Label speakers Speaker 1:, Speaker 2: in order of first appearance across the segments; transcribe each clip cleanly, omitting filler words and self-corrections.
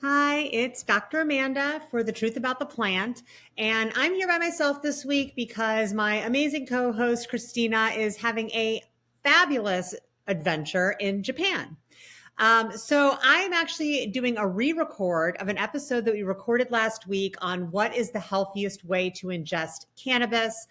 Speaker 1: Hi, it's Dr. Amanda for The Truth About the Plant. And I'm here by myself this week because my amazing co host, Christina, is having a fabulous adventure in Japan. So I'm actually doing a re-record of an episode that we recorded last week on what is the healthiest way to ingest cannabis.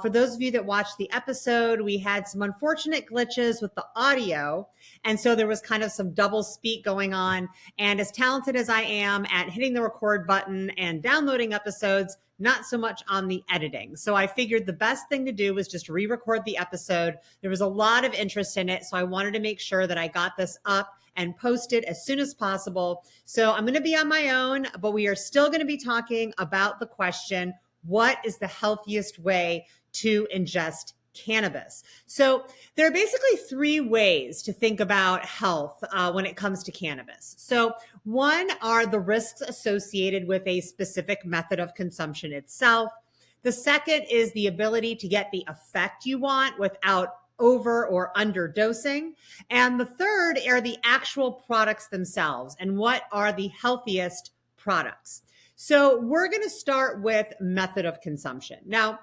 Speaker 1: For those of you that watched the episode, we had some unfortunate glitches with the audio. And so there was kind of some double speak going on. And as talented as I am at hitting the record button and downloading episodes, not so much on the editing. So I figured the best thing to do was just re-record the episode. There was a lot of interest in it. So I wanted to make sure that I got this up and posted as soon as possible. So I'm going to be on my own, but we are still going to be talking about the question, what is the healthiest way to ingest cannabis? So there are basically three ways to think about health when it comes to cannabis. So one are the risks associated with a specific method of consumption itself. The second is the ability to get the effect you want without over or under dosing. And the third are the actual products themselves and what are the healthiest products. So we're going to start with method of consumption. Now,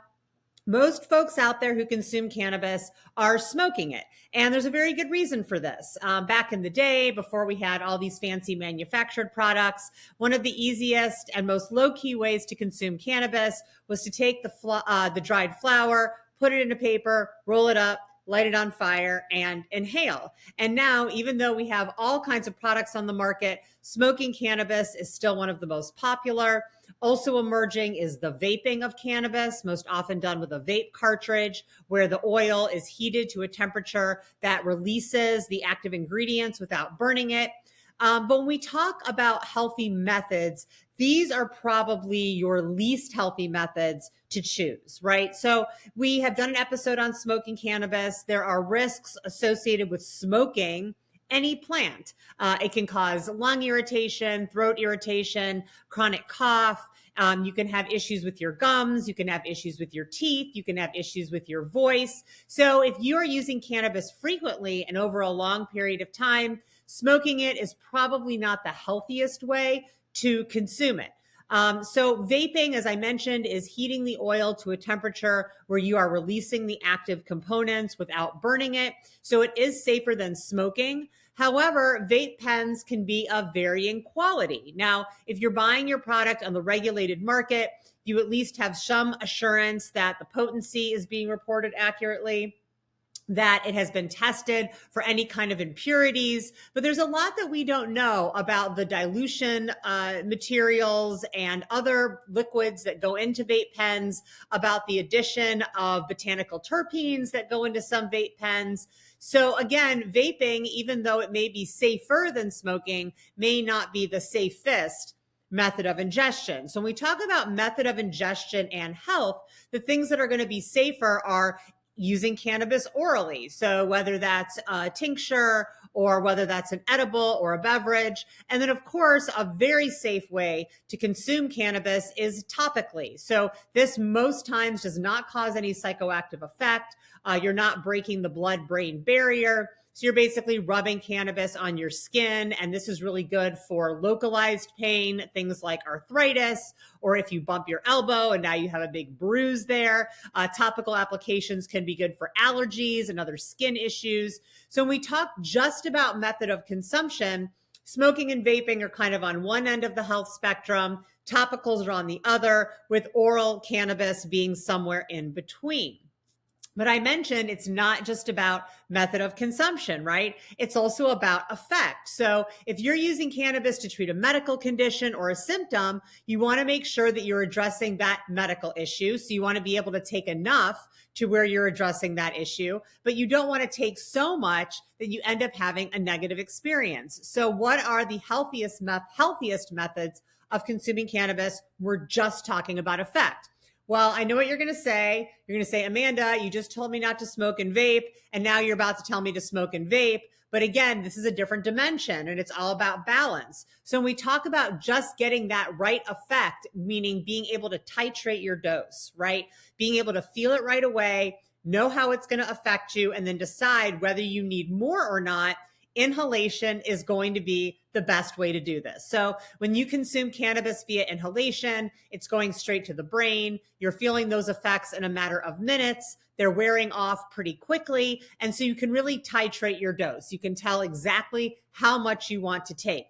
Speaker 1: most folks out there who consume cannabis are smoking it. And there's a very good reason for this. Back in the day, before we had all these fancy manufactured products, one of the easiest and most low-key ways to consume cannabis was to take the dried flower, put it in a paper, roll it up, light it on fire, and inhale. And now, even though we have all kinds of products on the market, smoking cannabis is still one of the most popular. Also emerging is the vaping of cannabis, most often done with a vape cartridge, where the oil is heated to a temperature that releases the active ingredients without burning it. But when we talk about healthy methods, these are probably your least healthy methods to choose, right? So we have done an episode on smoking cannabis. There are risks associated with smoking any plant. It can cause lung irritation, throat irritation, chronic cough. You can have issues with your gums. You can have issues with your teeth. You can have issues with your voice. So if you are using cannabis frequently and over a long period of time, smoking it is probably not the healthiest way to consume it. So vaping, as I mentioned, is heating the oil to a temperature where you are releasing the active components without burning it. So it is safer than smoking. However, vape pens can be of varying quality. Now, if you're buying your product on the regulated market, you at least have some assurance that the potency is being reported accurately, that it has been tested for any kind of impurities. But there's a lot that we don't know about the dilution materials and other liquids that go into vape pens, about the addition of botanical terpenes that go into some vape pens. So again, vaping, even though it may be safer than smoking, may not be the safest method of ingestion. So when we talk about method of ingestion and health, the things that are going to be safer are using cannabis orally. So whether that's a tincture or whether that's an edible or a beverage. And then of course, a very safe way to consume cannabis is topically. So this most times does not cause any psychoactive effect. You're not breaking the blood-brain barrier. So you're basically rubbing cannabis on your skin, and this is really good for localized pain, things like arthritis, or if you bump your elbow and now you have a big bruise there. Topical applications can be good for allergies and other skin issues. So when we talk just about method of consumption, smoking and vaping are kind of on one end of the health spectrum. Topicals are on the other, with oral cannabis being somewhere in between. But I mentioned it's not just about method of consumption, right? It's also about effect. So if you're using cannabis to treat a medical condition or a symptom, you want to make sure that you're addressing that medical issue. So you want to be able to take enough to where you're addressing that issue, but you don't want to take so much that you end up having a negative experience. So what are the healthiest methods of consuming cannabis? We're just talking about effect. Well, I know what you're going to say. You're going to say, Amanda, you just told me not to smoke and vape, and now you're about to tell me to smoke and vape. But again, this is a different dimension, and it's all about balance. So when we talk about just getting that right effect, meaning being able to titrate your dose, right? Being able to feel it right away, know how it's going to affect you, and then decide whether you need more or not, inhalation is going to be the best way to do this. So when you consume cannabis via inhalation, it's going straight to the brain. You're feeling those effects in a matter of minutes. They're wearing off pretty quickly. And so you can really titrate your dose. You can tell exactly how much you want to take.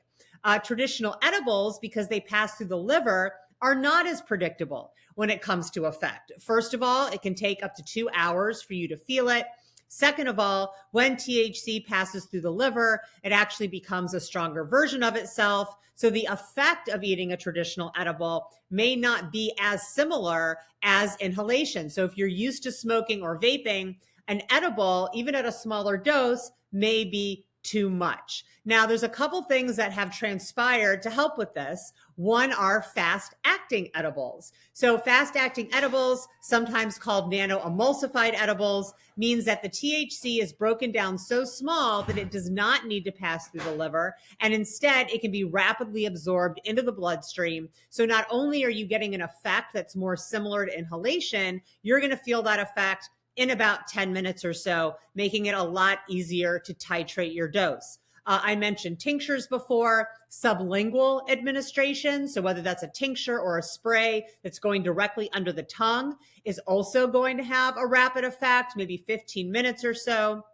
Speaker 1: Traditional edibles, because they pass through the liver, are not as predictable when it comes to effect. First of all, it can take up to 2 hours for you to feel it. Second of all, when THC passes through the liver, it actually becomes a stronger version of itself. So the effect of eating a traditional edible may not be as similar as inhalation. So if you're used to smoking or vaping, an edible, even at a smaller dose, may be too much. Now, there's a couple things that have transpired to help with this. One are fast-acting edibles. So fast-acting edibles, sometimes called nano-emulsified edibles, means that the THC is broken down so small that it does not need to pass through the liver, and instead it can be rapidly absorbed into the bloodstream. So not only are you getting an effect that's more similar to inhalation, you're going to feel that effect in about 10 minutes or so, making it a lot easier to titrate your dose. I mentioned tinctures before, sublingual administration. So whether that's a tincture or a spray that's going directly under the tongue is also going to have a rapid effect, maybe 15 minutes or so.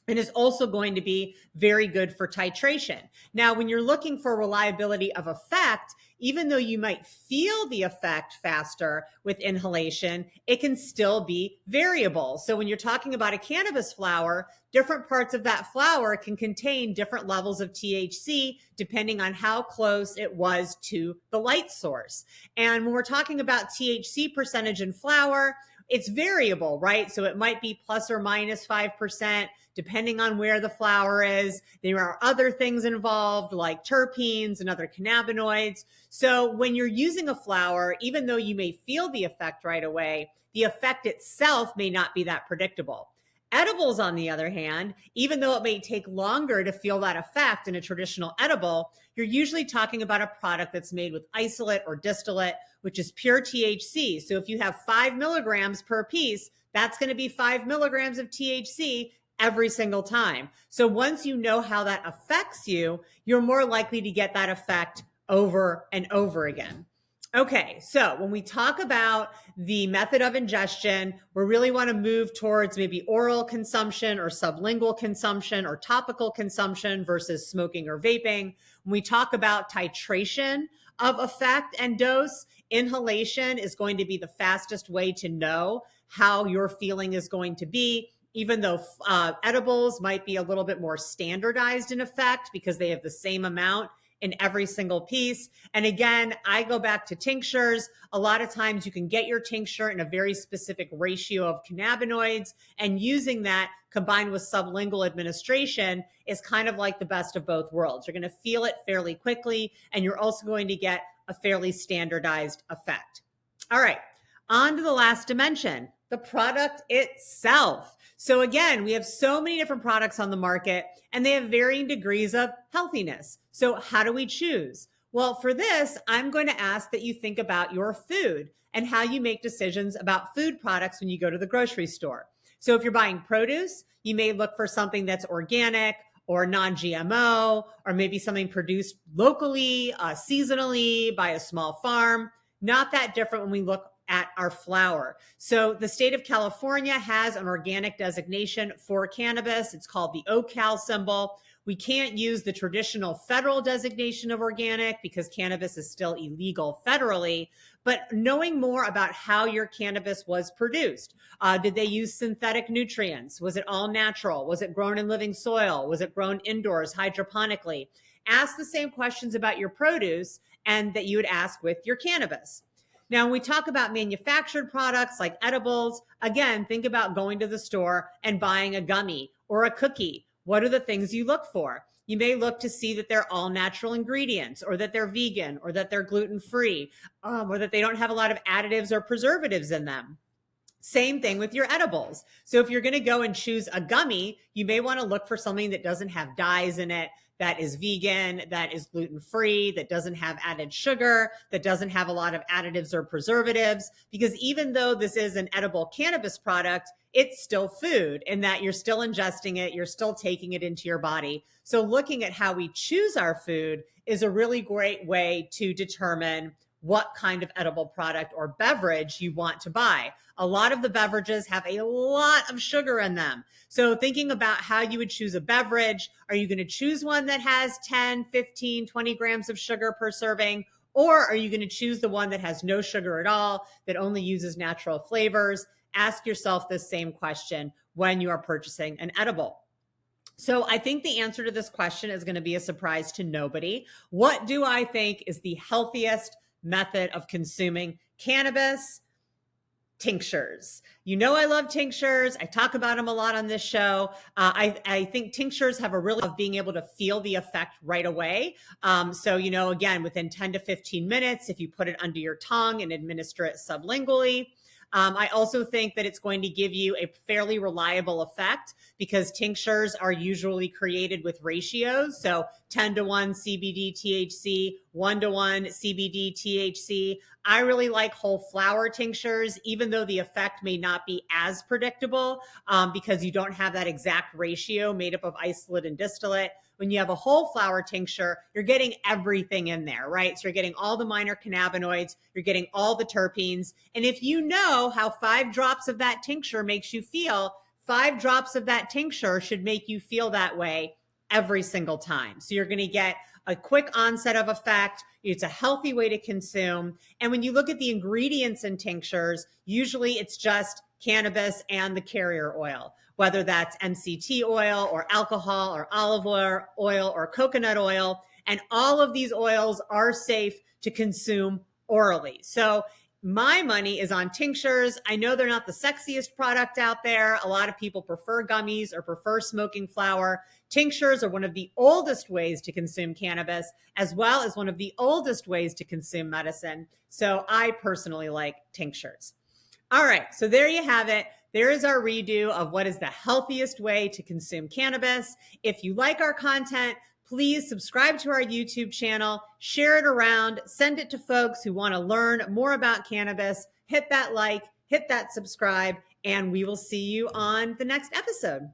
Speaker 1: And is also going to be very good for titration. Now, when you're looking for reliability of effect, even though you might feel the effect faster with inhalation, it can still be variable. So when you're talking about a cannabis flower, different parts of that flower can contain different levels of THC depending on how close it was to the light source. And when we're talking about THC percentage in flower, it's variable, right? So it might be plus or minus 5%, depending on where the flower is. There are other things involved like terpenes and other cannabinoids. So when you're using a flower, even though you may feel the effect right away, the effect itself may not be that predictable. Edibles, on the other hand, even though it may take longer to feel that effect in a traditional edible, you're usually talking about a product that's made with isolate or distillate, which is pure THC. So if you have 5 milligrams per piece, that's going to be 5 milligrams of THC every single time. So once you know how that affects you, you're more likely to get that effect over and over again. Okay, so when we talk about the method of ingestion, we really want to move towards maybe oral consumption or sublingual consumption or topical consumption versus smoking or vaping. When we talk about titration of effect and dose, inhalation is going to be the fastest way to know how your feeling is going to be, even though edibles might be a little bit more standardized in effect because they have the same amount in every single piece. And again, I go back to tinctures. A lot of times you can get your tincture in a very specific ratio of cannabinoids, and using that combined with sublingual administration is kind of like the best of both worlds. You're going to feel it fairly quickly, and you're also going to get a fairly standardized effect. All right, on to the last dimension, the product itself. So again, we have so many different products on the market and they have varying degrees of healthiness. So how do we choose? Well, for this, I'm going to ask that you think about your food and how you make decisions about food products when you go to the grocery store. So if you're buying produce, you may look for something that's organic or non-GMO, or maybe something produced locally, seasonally by a small farm. Not that different when we look at our flower. So the state of California has an organic designation for cannabis. It's called the OCal symbol. We can't use the traditional federal designation of organic because cannabis is still illegal federally. But knowing more about how your cannabis was produced, did they use synthetic nutrients? Was it all natural? Was it grown in living soil? Was it grown indoors hydroponically? Ask the same questions about your produce and that you would ask with your cannabis. Now, when we talk about manufactured products like edibles, again, think about going to the store and buying a gummy or a cookie. What are the things you look for? You may look to see that they're all natural ingredients, or that they're vegan, or that they're gluten-free, or that they don't have a lot of additives or preservatives in them. Same thing with your edibles. So if you're going to go and choose a gummy, you may want to look for something that doesn't have dyes in it, that is vegan, that is gluten-free, that doesn't have added sugar, that doesn't have a lot of additives or preservatives. Because even though this is an edible cannabis product, it's still food in that you're still ingesting it, you're still taking it into your body. So looking at how we choose our food is a really great way to determine what kind of edible product or beverage you want to buy. A lot of the beverages have a lot of sugar in them. So thinking about how you would choose a beverage, are you going to choose one that has 10, 15, 20 grams of sugar per serving? Or are you going to choose the one that has no sugar at all, that only uses natural flavors? Ask yourself this same question when you are purchasing an edible. So I think the answer to this question is going to be a surprise to nobody. What do I think is the healthiest method of consuming cannabis? Tinctures. You know, I love tinctures. I talk about them a lot on this show. I think tinctures have a really of being able to feel the effect right away. So, you know, again, within 10 to 15 minutes, if you put it under your tongue and administer it sublingually. I also think that it's going to give you a fairly reliable effect because tinctures are usually created with ratios. So 10 to 1 CBD THC, 1 to 1 CBD THC. I really like whole flower tinctures, even though the effect may not be as predictable because you don't have that exact ratio made up of isolate and distillate. When you have a whole flower tincture, you're getting everything in there, right? So you're getting all the minor cannabinoids, you're getting all the terpenes. And if you know how 5 drops of that tincture makes you feel, 5 drops of that tincture should make you feel that way every single time. So you're going to get a quick onset of effect. It's a healthy way to consume. And when you look at the ingredients in tinctures, usually it's just cannabis and the carrier oil, whether that's MCT oil or alcohol or olive oil or coconut oil. And all of these oils are safe to consume orally. So my money is on tinctures. I know they're not the sexiest product out there. A lot of people prefer gummies or prefer smoking flower. Tinctures are one of the oldest ways to consume cannabis, as well as one of the oldest ways to consume medicine. So I personally like tinctures. All right, so there you have it. There is our redo of what is the healthiest way to consume cannabis. If you like our content, please subscribe to our YouTube channel, share it around, send it to folks who want to learn more about cannabis. Hit that like, hit that subscribe, and we will see you on the next episode.